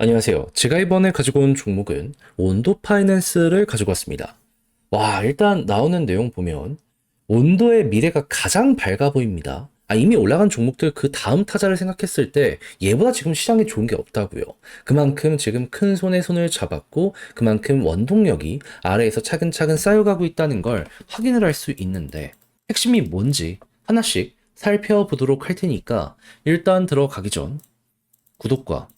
안녕하세요. 제가 이번에 가지고 온 종목은 온도 파이낸스를 가지고 왔습니다. 와, 일단 나오는 내용 보면 온도의 미래가 가장 밝아 보입니다. 이미 올라간 종목들 그 다음 타자를 생각했을 때 얘보다 지금 시장에 좋은 게 없다고요. 그만큼 지금 큰 손에 손을 잡았고 그만큼 원동력이 아래에서 차근차근 쌓여가고 있다는 걸 확인을 할 수 있는데 핵심이 뭔지 하나씩 살펴보도록 할 테니까 일단 들어가기 전 구독과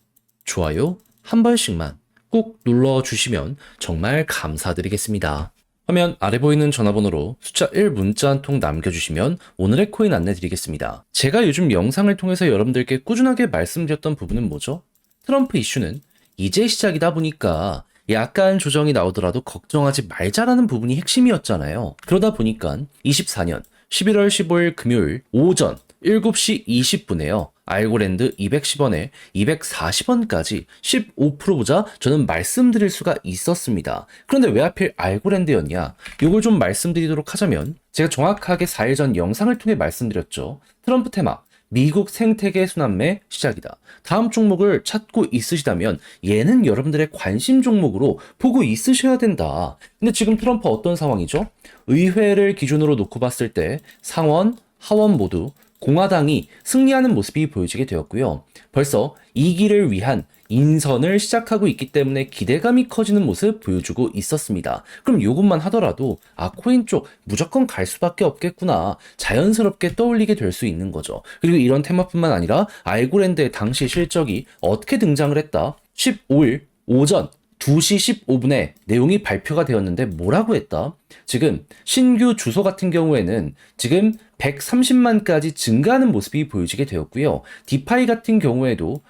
좋아요 한 번씩만 꼭 눌러주시면 정말 감사드리겠습니다. 화면 아래 보이는 전화번호로 숫자 1 문자 한 통 남겨주시면 오늘의 코인 안내드리겠습니다. 제가 요즘 영상을 통해서 여러분들께 꾸준하게 말씀드렸던 부분은 뭐죠? 트럼프 이슈는 이제 시작이다 보니까 약간 조정이 나오더라도 걱정하지 말자라는 부분이 핵심이었잖아요. 그러다 보니까 24년 11월 15일 금요일 오전 7시 20분에요. 알고랜드 210원에 240원까지 15%보자 저는 말씀드릴 수가 있었습니다. 그런데 왜 하필 알고랜드였냐? 이걸 좀 말씀드리도록 하자면 제가 정확하게 4일 전 영상을 통해 말씀드렸죠. 트럼프 테마 미국 생태계 순환매 시작이다. 다음 종목을 찾고 있으시다면 얘는 여러분들의 관심 종목으로 보고 있으셔야 된다. 근데 지금 트럼프 어떤 상황이죠? 의회를 기준으로 놓고 봤을 때 상원, 하원 모두 공화당이 승리하는 모습이 보여지게 되었고요. 벌써 2기를 위한 인선을 시작하고 있기 때문에 기대감이 커지는 모습 보여주고 있었습니다. 그럼 이것만 하더라도 코인 쪽 무조건 갈 수밖에 없겠구나 자연스럽게 떠올리게 될 수 있는 거죠. 그리고 이런 테마뿐만 아니라 알고랜드의 당시 실적이 어떻게 등장을 했다? 15일 오전 2시 15분에 내용이 발표가 되었는데 뭐라고 했다? 지금 신규 주소 같은 경우에는 지금 130만까지 증가하는 모습이 보여지게 되었고요. 디파이 같은 경우에도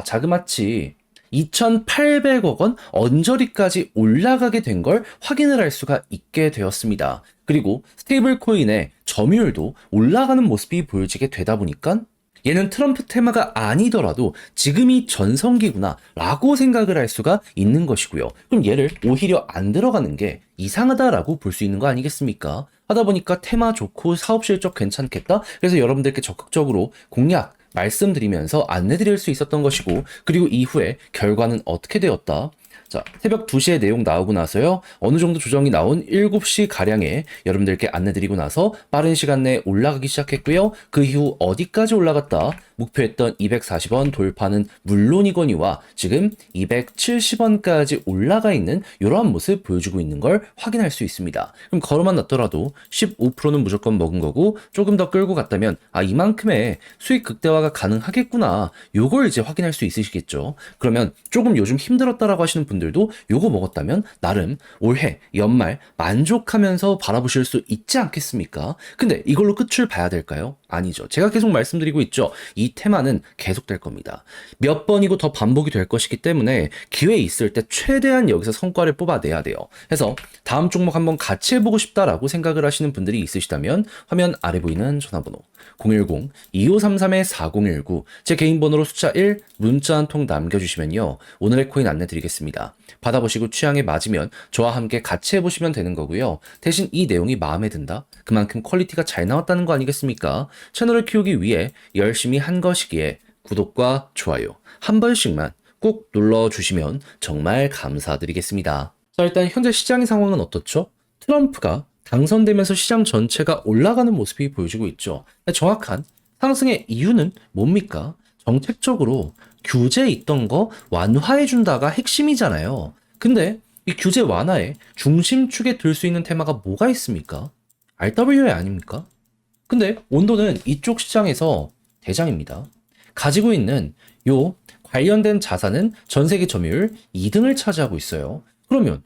자그마치 2,800억 원 언저리까지 올라가게 된 걸 확인을 할 수가 있게 되었습니다. 그리고 스테이블 코인의 점유율도 올라가는 모습이 보여지게 되다 보니까 얘는 트럼프 테마가 아니더라도 지금이 전성기구나 라고 생각을 할 수가 있는 것이고요. 그럼 얘를 오히려 안 들어가는 게 이상하다라고 볼 수 있는 거 아니겠습니까? 하다 보니까 테마 좋고 사업 실적 괜찮겠다? 그래서 여러분들께 적극적으로 공략 말씀드리면서 안내드릴 수 있었던 것이고, 그리고 이후에 결과는 어떻게 되었다? 자, 새벽 2시에 내용 나오고 나서요. 어느 정도 조정이 나온 7시 가량에 여러분들께 안내드리고 나서 빠른 시간 내에 올라가기 시작했고요. 그 이후 어디까지 올라갔다? 목표했던 240원 돌파는 물론이거니와 지금 270원까지 올라가 있는 이러한 모습 보여주고 있는 걸 확인할 수 있습니다. 그럼 걸어만 놨더라도 15%는 무조건 먹은 거고 조금 더 끌고 갔다면 이만큼의 수익 극대화가 가능하겠구나. 요걸 이제 확인할 수 있으시겠죠. 그러면 조금 요즘 힘들었다라고 하시는 분들도 요거 먹었다면 나름 올해 연말 만족하면서 바라보실 수 있지 않겠습니까? 근데 이걸로 끝을 봐야 될까요? 아니죠. 제가 계속 말씀드리고 있죠. 이 테마는 계속될 겁니다. 몇 번이고 더 반복이 될 것이기 때문에 기회 있을 때 최대한 여기서 성과를 뽑아내야 돼요. 그래서 다음 종목 한번 같이 해보고 싶다라고 생각을 하시는 분들이 있으시다면 화면 아래 보이는 전화번호 010-2533-4019 제 개인 번호로 숫자 1 문자 한 통 남겨주시면요. 오늘의 코인 안내드리겠습니다. 받아보시고 취향에 맞으면 저와 함께 같이 해보시면 되는 거고요. 대신 이 내용이 마음에 든다? 그만큼 퀄리티가 잘 나왔다는 거 아니겠습니까? 채널을 키우기 위해 열심히 한 것이기에 구독과 좋아요 한 번씩만 꼭 눌러주시면 정말 감사드리겠습니다. 자, 일단 현재 시장의 상황은 어떻죠? 트럼프가 당선되면서 시장 전체가 올라가는 모습이 보여지고 있죠. 정확한 상승의 이유는 뭡니까? 정책적으로 규제 있던 거 완화해준다가 핵심이잖아요. 근데 이 규제 완화의 중심축에 들 수 있는 테마가 뭐가 있습니까? RWA 아닙니까? 근데 온도는 이쪽 시장에서 대장입니다. 가지고 있는 요 관련된 자산은 전 세계 점유율 2등을 차지하고 있어요. 그러면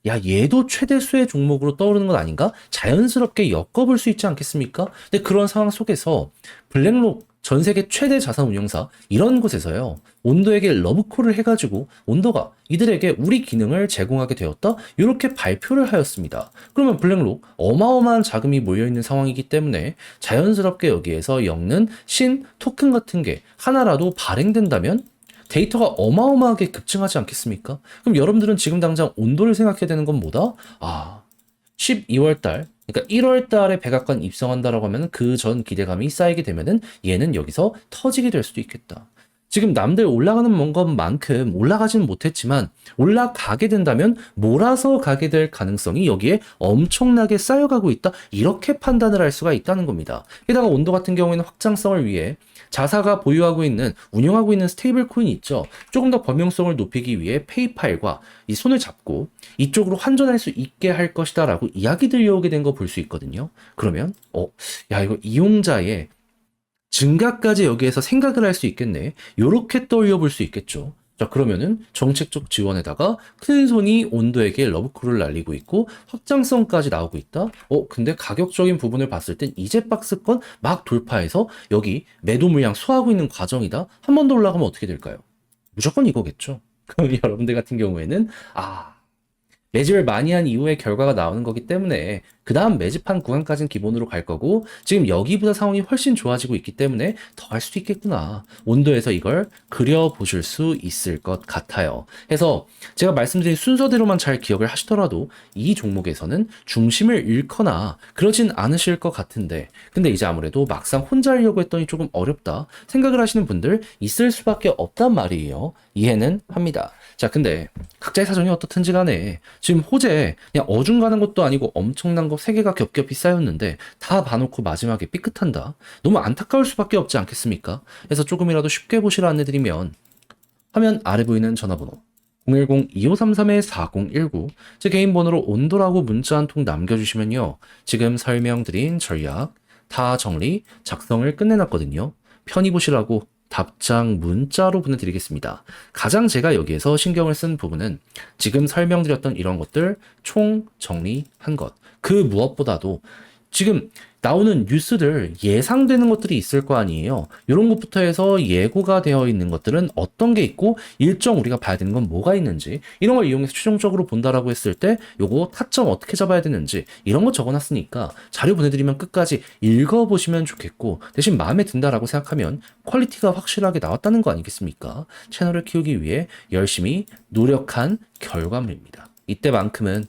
얘도 최대수의 종목으로 떠오르는 건 아닌가? 자연스럽게 엮어볼 수 있지 않겠습니까? 근데 그런 상황 속에서 블랙록 전 세계 최대 자산 운용사 이런 곳에서요. 온도에게 러브콜을 해가지고 온도가 이들에게 우리 기능을 제공하게 되었다? 이렇게 발표를 하였습니다. 그러면 블랙록 어마어마한 자금이 모여있는 상황이기 때문에 자연스럽게 여기에서 엮는 신 토큰 같은 게 하나라도 발행된다면 데이터가 어마어마하게 급증하지 않겠습니까? 그럼 여러분들은 지금 당장 온도를 생각해야 되는 건 뭐다? 12월 달, 그러니까 1월 달에 백악관 입성한다라고 하면 그 전 기대감이 쌓이게 되면은 얘는 여기서 터지게 될 수도 있겠다. 지금 남들 올라가는 것만큼 올라가지는 못했지만 올라가게 된다면 몰아서 가게 될 가능성이 여기에 엄청나게 쌓여가고 있다. 이렇게 판단을 할 수가 있다는 겁니다. 게다가 온도 같은 경우에는 확장성을 위해 자사가 보유하고 있는 운영하고 있는 스테이블 코인이 있죠. 조금 더 범용성을 높이기 위해 페이팔과 이 손을 잡고 이쪽으로 환전할 수 있게 할 것이다 라고 이야기 들려오게 된 거 볼 수 있거든요. 그러면 야 이거 이용자의 증가까지 여기에서 생각을 할 수 있겠네. 요렇게 떠올려 볼 수 있겠죠. 자, 그러면은 정책적 지원에다가 큰 손이 온도에게 러브콜을 날리고 있고 확장성까지 나오고 있다. 근데 가격적인 부분을 봤을 땐 이제 박스권 막 돌파해서 여기 매도 물량 소화하고 있는 과정이다. 한 번 더 올라가면 어떻게 될까요? 무조건 이거겠죠. 그럼 여러분들 같은 경우에는 매집을 많이 한 이후에 결과가 나오는 거기 때문에 그 다음 매집한 구간까지는 기본으로 갈 거고 지금 여기보다 상황이 훨씬 좋아지고 있기 때문에 더 갈 수도 있겠구나. 온도에서 이걸 그려보실 수 있을 것 같아요. 해서 제가 말씀드린 순서대로만 잘 기억을 하시더라도 이 종목에서는 중심을 잃거나 그러진 않으실 것 같은데 근데 이제 아무래도 막상 혼자 하려고 했더니 조금 어렵다 생각을 하시는 분들 있을 수밖에 없단 말이에요. 이해는 합니다. 자, 근데 각자의 사정이 어떻든지 간에 지금 호재 그냥 어중간한 것도 아니고 엄청난 거 3개가 겹겹이 쌓였는데 다 봐놓고 마지막에 삐끗한다. 너무 안타까울 수밖에 없지 않겠습니까? 그래서 조금이라도 쉽게 보시라 안내드리면 화면 아래 보이는 전화번호 010-2533-4019 제 개인 번호로 온도라고 문자 한 통 남겨주시면요. 지금 설명드린 전략 다 정리, 작성을 끝내놨거든요. 편히 보시라고 답장 문자로 보내드리겠습니다. 가장 제가 여기에서 신경을 쓴 부분은 지금 설명드렸던 이런 것들 총 정리한 것. 그 무엇보다도 지금 나오는 뉴스들 예상되는 것들이 있을 거 아니에요. 이런 것부터 해서 예고가 되어 있는 것들은 어떤 게 있고 일정 우리가 봐야 되는 건 뭐가 있는지 이런 걸 이용해서 최종적으로 본다라고 했을 때 요거 타점 어떻게 잡아야 되는지 이런 거 적어놨으니까 자료 보내드리면 끝까지 읽어보시면 좋겠고 대신 마음에 든다라고 생각하면 퀄리티가 확실하게 나왔다는 거 아니겠습니까? 채널을 키우기 위해 열심히 노력한 결과물입니다. 이때만큼은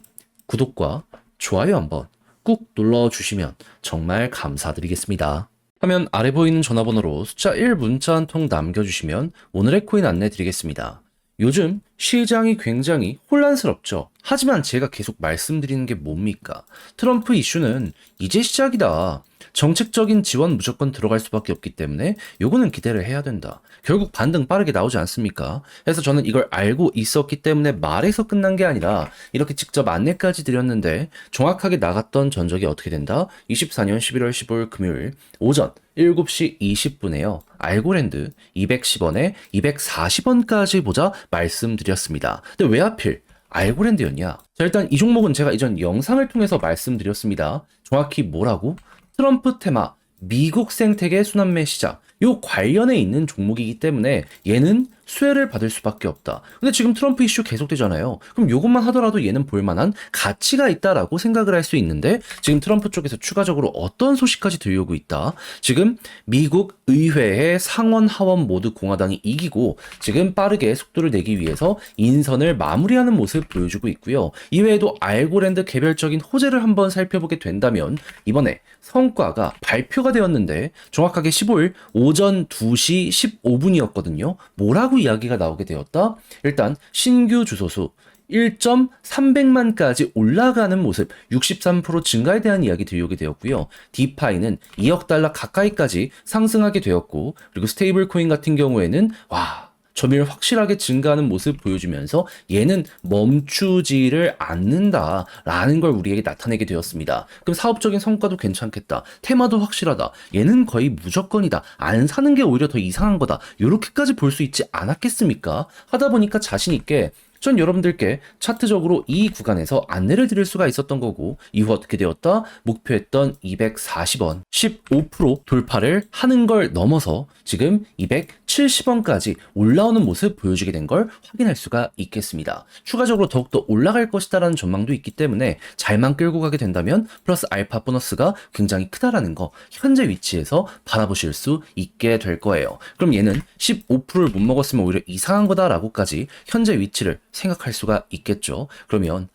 구독과 좋아요 한번 꾹 눌러주시면 정말 감사드리겠습니다. 화면 아래 보이는 전화번호로 숫자 1 문자 한 통 남겨주시면 오늘의 코인 안내 드리겠습니다. 요즘 시장이 굉장히 혼란스럽죠. 하지만 제가 계속 말씀드리는 게 뭡니까? 트럼프 이슈는 이제 시작이다. 정책적인 지원 무조건 들어갈 수밖에 없기 때문에 요거는 기대를 해야 된다. 결국 반등 빠르게 나오지 않습니까? 그래서 저는 이걸 알고 있었기 때문에 말해서 끝난 게 아니라 이렇게 직접 안내까지 드렸는데 정확하게 나갔던 전적이 어떻게 된다? 24년 11월 15일 금요일 오전 7시 20분에요. 알고랜드 210원에 240원까지 보자 말씀드렸습니다. 근데 왜 하필 알고랜드였냐? 자, 일단 이 종목은 제가 이전 영상을 통해서 말씀드렸습니다. 정확히 뭐라고? 트럼프 테마, 미국 생태계 순환매 시작 요 관련에 있는 종목이기 때문에 얘는 수혜를 받을 수밖에 없다. 근데 지금 트럼프 이슈 계속되잖아요. 그럼 요것만 하더라도 얘는 볼만한 가치가 있다라고 생각을 할 수 있는데 지금 트럼프 쪽에서 추가적으로 어떤 소식까지 들려오고 있다. 지금 미국 의회의 상원 하원 모두 공화당이 이기고 지금 빠르게 속도를 내기 위해서 인선을 마무리하는 모습 보여주고 있고요. 이외에도 알고랜드 개별적인 호재를 한번 살펴보게 된다면 이번에 성과가 발표가 되었는데 정확하게 15일 오전 2시 15분이었거든요. 뭐라고 이야기가 나오게 되었다? 일단 신규 주소수 1.300만까지 올라가는 모습 63% 증가에 대한 이야기 들려오게 되었고요. 디파이는 2억 달러 가까이까지 상승하게 되었고 그리고 스테이블 코인 같은 경우에는 점유율 확실하게 증가하는 모습 보여주면서 얘는 멈추지를 않는다라는 걸 우리에게 나타내게 되었습니다. 그럼 사업적인 성과도 괜찮겠다. 테마도 확실하다. 얘는 거의 무조건이다. 안 사는 게 오히려 더 이상한 거다. 이렇게까지 볼 수 있지 않았겠습니까? 하다 보니까 자신 있게 전 여러분들께 차트적으로 이 구간에서 안내를 드릴 수가 있었던 거고 이후 어떻게 되었다? 목표했던 240원 15% 돌파를 하는 걸 넘어서 지금 270원까지 올라오는 모습 보여주게 된 걸 확인할 수가 있겠습니다. 추가적으로 더욱더 올라갈 것이다라는 전망도 있기 때문에 잘만 끌고 가게 된다면 플러스 알파 보너스가 굉장히 크다라는 거 현재 위치에서 바라보실 수 있게 될 거예요. 그럼 얘는 15%를 못 먹었으면 오히려 이상한 거다라고까지 현재 위치를 생각할 수가 있겠죠. 그러면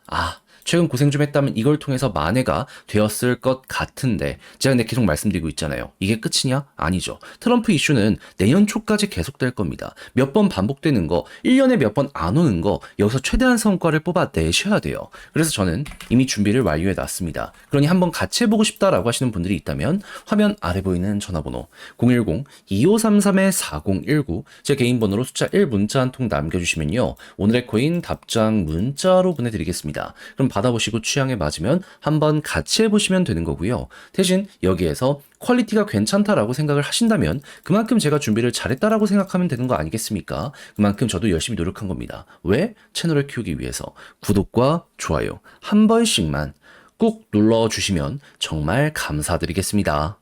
최근 고생 좀 했다면 이걸 통해서 만회가 되었을 것 같은데 제가 근데 계속 말씀드리고 있잖아요. 이게 끝이냐? 아니죠. 트럼프 이슈는 내년 초까지 계속될 겁니다. 몇 번 반복되는 거, 1년에 몇 번 안 오는 거 여기서 최대한 성과를 뽑아내셔야 돼요. 그래서 저는 이미 준비를 완료해 놨습니다. 그러니 한번 같이 해보고 싶다라고 하시는 분들이 있다면 화면 아래 보이는 전화번호 010-2533-4019 제 개인 번호로 숫자 1 문자 한 통 남겨주시면요. 오늘의 코인 답장 문자로 보내드리겠습니다. 그럼 받아보시고 취향에 맞으면 한번 같이 해보시면 되는 거고요. 대신 여기에서 퀄리티가 괜찮다라고 생각을 하신다면 그만큼 제가 준비를 잘했다라고 생각하면 되는 거 아니겠습니까? 그만큼 저도 열심히 노력한 겁니다. 왜? 채널을 키우기 위해서. 구독과 좋아요 한 번씩만 꾹 눌러주시면 정말 감사드리겠습니다.